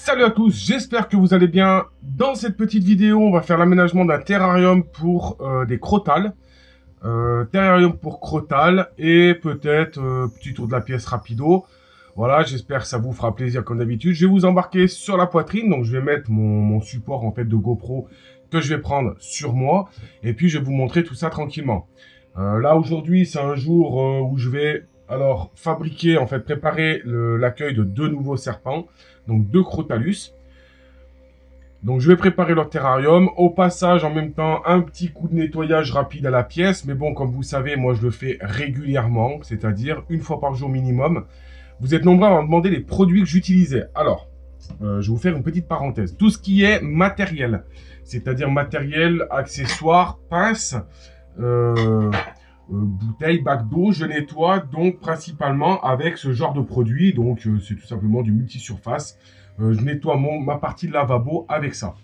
Salut à tous, j'espère que vous allez bien. Dans cette petite vidéo, on va faire l'aménagement d'un terrarium pour des crotales. Terrarium pour crotales et peut-être petit tour de la pièce rapido. Voilà, j'espère que ça vous fera plaisir comme d'habitude. Je vais vous embarquer sur la poitrine, donc je vais mettre mon support en fait de GoPro que je vais prendre sur moi. Et puis je vais vous montrer tout ça tranquillement. Là aujourd'hui, c'est un jour où je vais alors fabriquer, en fait préparer l'accueil de deux nouveaux serpents. Donc deux Crotalus. Donc je vais préparer leur terrarium. Au passage, en même temps, un petit coup de nettoyage rapide à la pièce. Mais bon, comme vous savez, moi je le fais régulièrement, c'est-à-dire une fois par jour minimum. Vous êtes nombreux à me demander les produits que j'utilisais. Alors, je vais vous faire une petite parenthèse. Tout ce qui est matériel, c'est-à-dire matériel, accessoires, pinces, bouteilles, bacs d'eau, je nettoie donc principalement avec ce genre de produit. Donc c'est tout simplement du multisurface. Je nettoie ma partie de lavabo avec ça.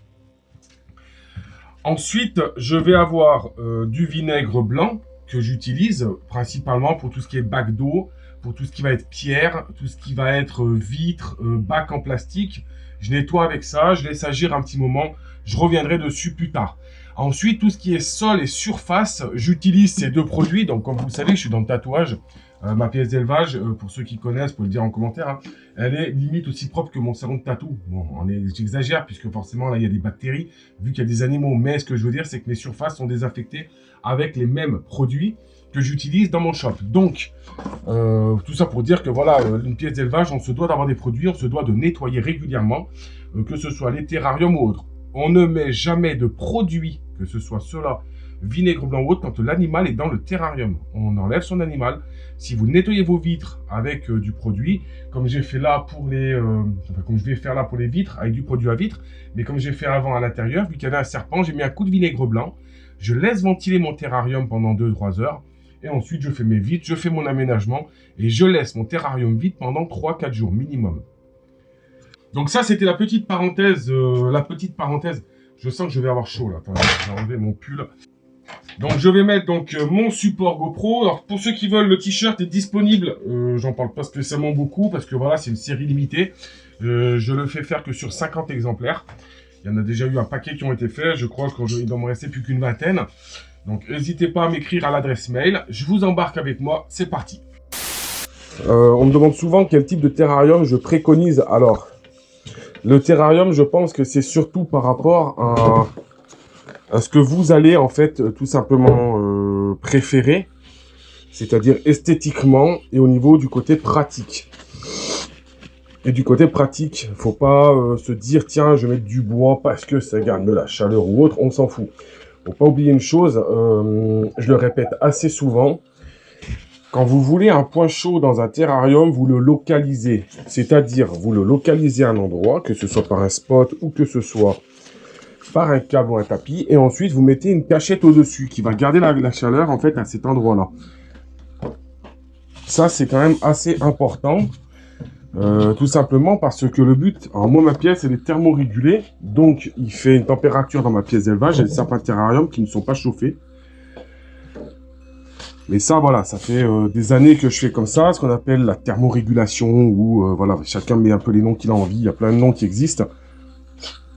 Ensuite, je vais avoir du vinaigre blanc que j'utilise principalement pour tout ce qui est bac d'eau, pour tout ce qui va être pierre, tout ce qui va être vitre, bac en plastique. Je nettoie avec ça, je laisse agir un petit moment. Je reviendrai dessus plus tard. Ensuite, tout ce qui est sol et surface, j'utilise ces deux produits. Donc, comme vous le savez, je suis dans le tatouage. Ma pièce d'élevage, pour ceux qui connaissent, vous pouvez le dire en commentaire, hein, elle est limite aussi propre que mon salon de tatou. Bon, j'exagère, puisque forcément, là, il y a des bactéries, vu qu'il y a des animaux. Mais ce que je veux dire, c'est que mes surfaces sont désinfectées avec les mêmes produits que j'utilise dans mon shop. Donc, tout ça pour dire que voilà, une pièce d'élevage, on se doit d'avoir des produits, on se doit de nettoyer régulièrement, que ce soit les terrariums ou autres. On ne met jamais de produits, que ce soit cela, vinaigre blanc ou autre, quand l'animal est dans le terrarium. On enlève son animal. Si vous nettoyez vos vitres avec du produit, comme j'ai fait là pour les, comme je vais faire là pour les vitres, avec du produit à vitre, mais comme j'ai fait avant à l'intérieur, vu qu'il y avait un serpent, j'ai mis un coup de vinaigre blanc. Je laisse ventiler mon terrarium pendant 2-3 heures. Et ensuite, je fais mes vitres, je fais mon aménagement et je laisse mon terrarium vide pendant 3-4 jours minimum. Donc ça, c'était la petite parenthèse. Je sens que je vais avoir chaud là. Attends, je vais enlever mon pull. Donc je vais mettre mon support GoPro. Alors pour ceux qui veulent, le t-shirt est disponible. J'en parle pas spécialement beaucoup parce que voilà, c'est une série limitée. Je le fais faire que sur 50 exemplaires. Il y en a déjà eu un paquet qui ont été faits. Je crois qu'il doit me rester plus qu'une vingtaine. Donc n'hésitez pas à m'écrire à l'adresse mail. Je vous embarque avec moi. C'est parti. On me demande souvent quel type de terrarium je préconise. Alors, le terrarium, je pense que c'est surtout par rapport à ce que vous allez en fait tout simplement préférer, c'est-à-dire esthétiquement et au niveau du côté pratique. Et du côté pratique, faut pas se dire tiens je vais mettre du bois parce que ça garde de la chaleur ou autre, on s'en fout. Faut pas oublier une chose, je le répète assez souvent, quand vous voulez un point chaud dans un terrarium, vous le localisez. C'est-à-dire, vous le localisez à un endroit, que ce soit par un spot ou que ce soit par un câble ou un tapis. Et ensuite, vous mettez une cachette au-dessus qui va garder la chaleur, en fait, à cet endroit-là. Ça, c'est quand même assez important. Tout simplement parce que le but... Alors, moi, ma pièce, elle est thermorégulée. Donc, il fait une température dans ma pièce d'élevage. J'ai certains terrariums qui ne sont pas chauffés. Mais ça, voilà, ça fait des années que je fais comme ça, ce qu'on appelle la thermorégulation, où voilà, chacun met un peu les noms qu'il a envie, il y a plein de noms qui existent.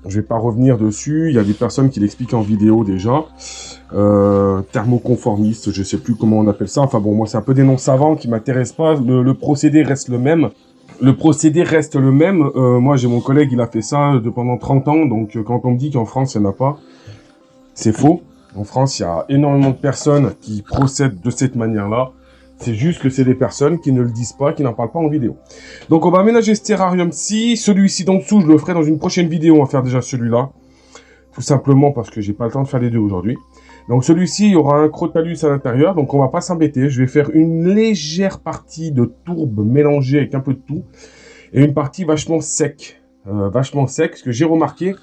Je vais pas revenir dessus, il y a des personnes qui l'expliquent en vidéo déjà. Thermoconformiste, je sais plus comment on appelle ça, enfin bon, moi c'est un peu des noms savants qui m'intéressent pas, le procédé reste le même. Moi j'ai mon collègue, il a fait ça pendant 30 ans, donc quand on me dit qu'en France il n'y en a pas, c'est faux. En France, il y a énormément de personnes qui procèdent de cette manière-là. C'est juste que c'est des personnes qui ne le disent pas, qui n'en parlent pas en vidéo. Donc, on va aménager ce terrarium-ci. Celui-ci d'en dessous, je le ferai dans une prochaine vidéo. On va faire déjà celui-là. Tout simplement parce que j'ai pas le temps de faire les deux aujourd'hui. Donc, celui-ci, il y aura un Crotalus à l'intérieur. Donc, on va pas s'embêter. Je vais faire une légère partie de tourbe mélangée avec un peu de tout. Et une partie vachement sec. Parce que j'ai remarqué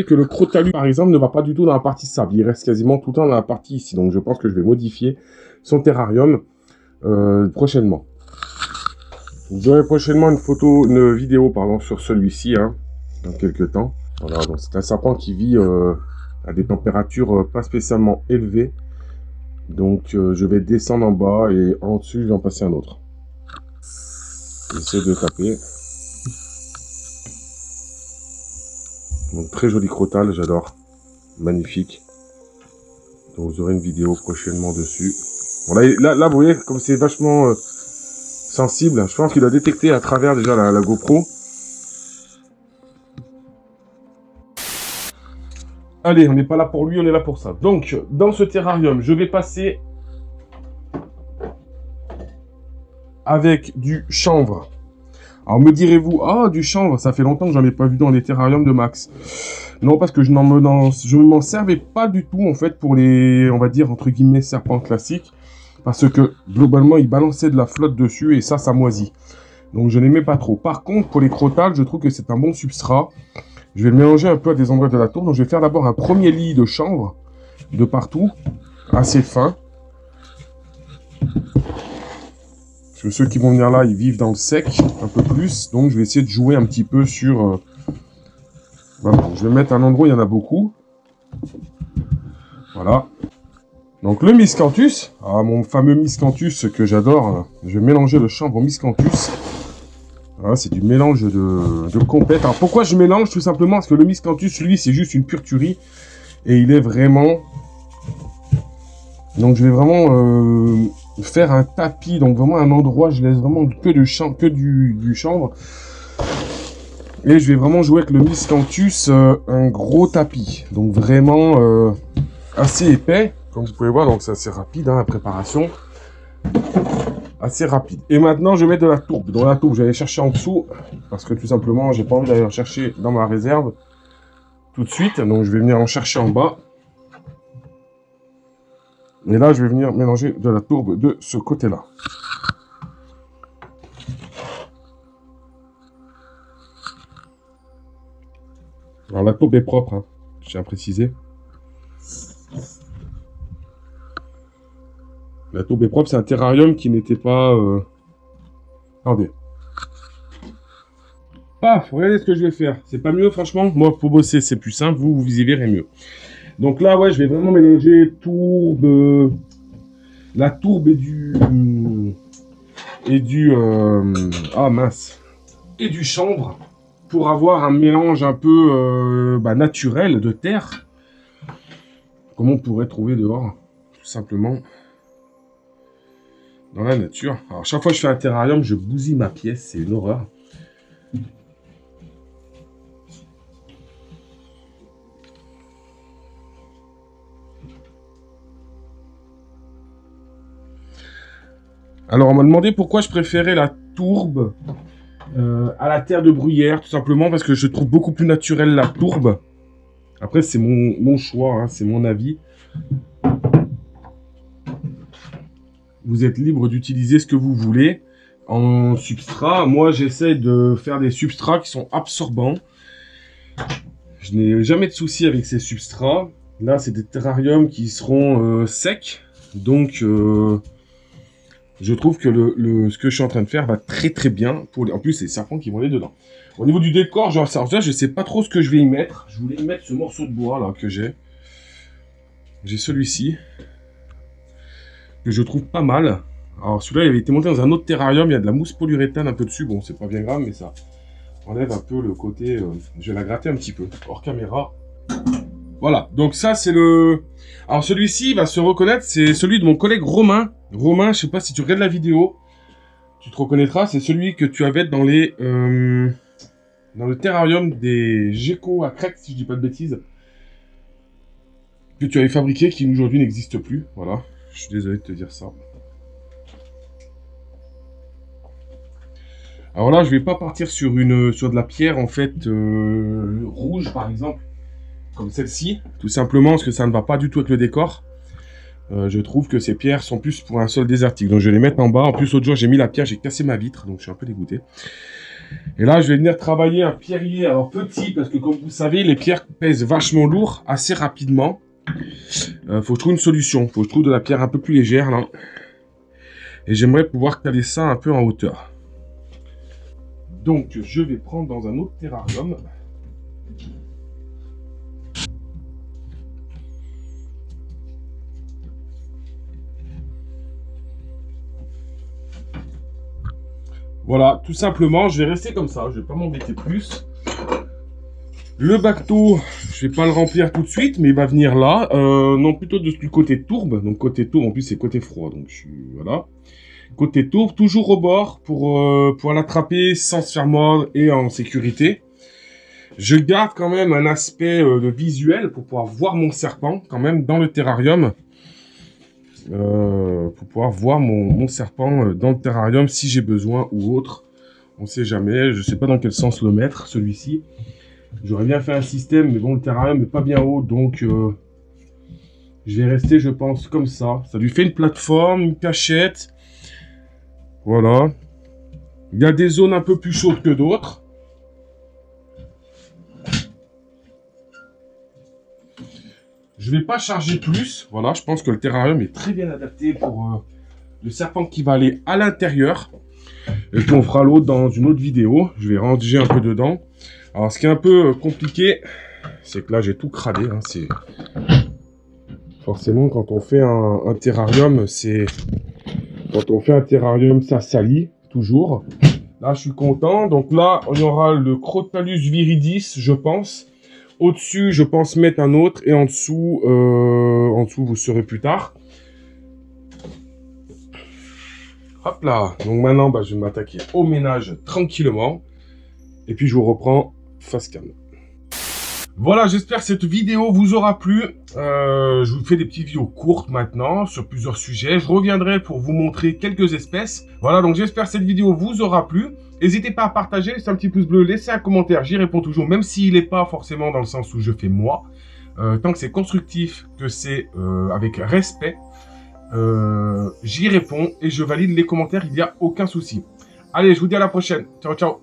que le Crotalus, par exemple, ne va pas du tout dans la partie sable. Il reste quasiment tout le temps dans la partie ici. Donc, je pense que je vais modifier son terrarium prochainement. Vous aurez prochainement une vidéo sur celui-ci, hein, dans quelques temps. Voilà, donc c'est un serpent qui vit à des températures pas spécialement élevées. Donc, je vais descendre en bas et en dessus, je vais en passer un autre. J'essaie de taper. Donc très joli crottal, j'adore. Magnifique. Donc vous aurez une vidéo prochainement dessus. Bon, là vous voyez, comme c'est vachement sensible, je pense qu'il a détecté à travers déjà la GoPro. Allez, on n'est pas là pour lui, on est là pour ça. Donc, dans ce terrarium, je vais passer avec du chanvre. Alors me direz-vous, ah, du chanvre, ça fait longtemps que j'en ai pas vu dans les terrariums de Max. Non, parce que je ne m'en servais pas du tout, en fait, pour les, on va dire, entre guillemets, serpents classiques. Parce que, globalement, il balançait de la flotte dessus, et ça moisit. Donc, je n'aimais pas trop. Par contre, pour les crotales, je trouve que c'est un bon substrat. Je vais le mélanger un peu à des endroits de la tour. Donc, je vais faire d'abord un premier lit de chanvre, de partout, assez fin. Parce que ceux qui vont venir là, ils vivent dans le sec, un peu plus. Donc, je vais essayer de jouer un petit peu sur... Voilà, je vais mettre un endroit où il y en a beaucoup. Voilà. Donc le miscanthus, mon fameux miscanthus que j'adore, je vais mélanger le chanvre au miscanthus. Voilà, c'est du mélange de compète. Alors pourquoi je mélange? Tout simplement parce que le miscanthus, lui, c'est juste une pure tuerie. Et il est vraiment... Donc je vais vraiment faire un tapis, donc vraiment un endroit, je laisse vraiment que du chanvre. Et je vais vraiment jouer avec le miscanthus, un gros tapis. Donc vraiment assez épais, comme vous pouvez voir, donc c'est assez rapide la préparation. Assez rapide. Et maintenant je vais mettre de la tourbe. Dans la tourbe, je vais aller chercher en dessous, parce que tout simplement, j'ai pas envie d'aller en chercher dans ma réserve tout de suite. Donc je vais venir en chercher en bas. Et là, je vais venir mélanger de la tourbe de ce côté-là. Alors la tourbe est propre, hein, je tiens à préciser. La tourbe est propre, c'est un terrarium qui n'était pas... Attendez. Paf, regardez ce que je vais faire. C'est pas mieux, franchement. Moi, pour bosser, c'est plus simple. Vous y verrez mieux. Donc là, ouais, je vais vraiment mélanger tourbe... La tourbe et du... Ah, mince. Et du chanvre. Pour avoir un mélange un peu naturel de terre. Comme on pourrait trouver dehors. Tout simplement. Dans la nature. Alors, chaque fois que je fais un terrarium, je bousille ma pièce. C'est une horreur. Alors, on m'a demandé pourquoi je préférais la tourbe à la terre de bruyère. Tout simplement parce que je trouve beaucoup plus naturel la tourbe. Après, c'est mon choix. Hein, c'est mon avis. Vous êtes libre d'utiliser ce que vous voulez. En substrat, moi, j'essaie de faire des substrats qui sont absorbants. Je n'ai jamais de souci avec ces substrats. Là, c'est des terrariums qui seront secs. Donc... je trouve que ce que je suis en train de faire va très très bien. En plus, c'est les serpents qui vont aller dedans. Au niveau du décor, je ne sais pas trop ce que je vais y mettre. Je voulais y mettre ce morceau de bois là que j'ai. J'ai celui-ci. Que je trouve pas mal. Alors celui-là, il avait été monté dans un autre terrarium. Il y a de la mousse polyuréthane un peu dessus. Bon, c'est pas bien grave, mais ça enlève un peu le côté... je vais la gratter un petit peu. Hors caméra. Voilà, donc ça c'est le... Alors celui-ci va se reconnaître, c'est celui de mon collègue Romain. Romain, je sais pas si tu regardes la vidéo, tu te reconnaîtras, c'est celui que tu avais dans les... dans le terrarium des geckos à crête, si je dis pas de bêtises. Que tu avais fabriqué, qui aujourd'hui n'existe plus, voilà. Je suis désolé de te dire ça. Alors là, je vais pas partir sur de la pierre, en fait, rouge, par exemple. Comme celle-ci, tout simplement parce que ça ne va pas du tout avec le décor. Je trouve que ces pierres sont plus pour un sol désertique. Donc je vais les mettre en bas. En plus, l'autre jour, j'ai mis la pierre, j'ai cassé ma vitre. Donc je suis un peu dégoûté. Et là, je vais venir travailler un pierrier. Alors petit, parce que comme vous savez, les pierres pèsent vachement lourd assez rapidement. Faut que je trouve une solution. Faut que je trouve de la pierre un peu plus légère là. Et j'aimerais pouvoir caler ça un peu en hauteur. Donc je vais prendre dans un autre terrarium. Voilà, tout simplement, je vais rester comme ça, je vais pas m'embêter plus. Le bac d'eau, je vais pas le remplir tout de suite, mais il va venir là. Non, plutôt du côté tourbe. Donc côté tourbe, en plus c'est côté froid, donc je suis... Voilà. Côté tourbe, toujours au bord pour l'attraper sans se faire mordre et en sécurité. Je garde quand même un aspect de visuel pour pouvoir voir mon serpent quand même dans le terrarium. Pour pouvoir voir mon serpent dans le terrarium si j'ai besoin ou autre. On sait jamais, je sais pas dans quel sens le mettre, celui-ci. J'aurais bien fait un système, mais bon, le terrarium n'est pas bien haut, donc je vais rester, je pense, comme ça. Ça lui fait une plateforme, une cachette. Voilà. Il y a des zones un peu plus chaudes que d'autres. Je vais pas charger plus. Voilà, je pense que le terrarium est très bien adapté pour le serpent qui va aller à l'intérieur. Et puis on fera l'autre dans une autre vidéo. Je vais ranger un peu dedans. Alors ce qui est un peu compliqué, c'est que là j'ai tout cradé. Hein, c'est forcément quand on fait un terrarium, c'est quand on fait un terrarium, ça salit toujours. Là je suis content. Donc là on aura le Crotalus viridis, je pense. Au-dessus, je pense mettre un autre. Et en dessous, vous saurez plus tard. Hop là. Donc maintenant, bah, je vais m'attaquer au ménage tranquillement. Et puis, je vous reprends face cam. Voilà, j'espère que cette vidéo vous aura plu. Je vous fais des petites vidéos courtes maintenant sur plusieurs sujets. Je reviendrai pour vous montrer quelques espèces. Voilà, donc j'espère que cette vidéo vous aura plu. N'hésitez pas à partager, laissez un petit pouce bleu, laissez un commentaire. J'y réponds toujours, même s'il n'est pas forcément dans le sens où je fais moi. Tant que c'est constructif, que c'est avec respect, j'y réponds et je valide les commentaires, il n'y a aucun souci. Allez, je vous dis à la prochaine. Ciao, ciao.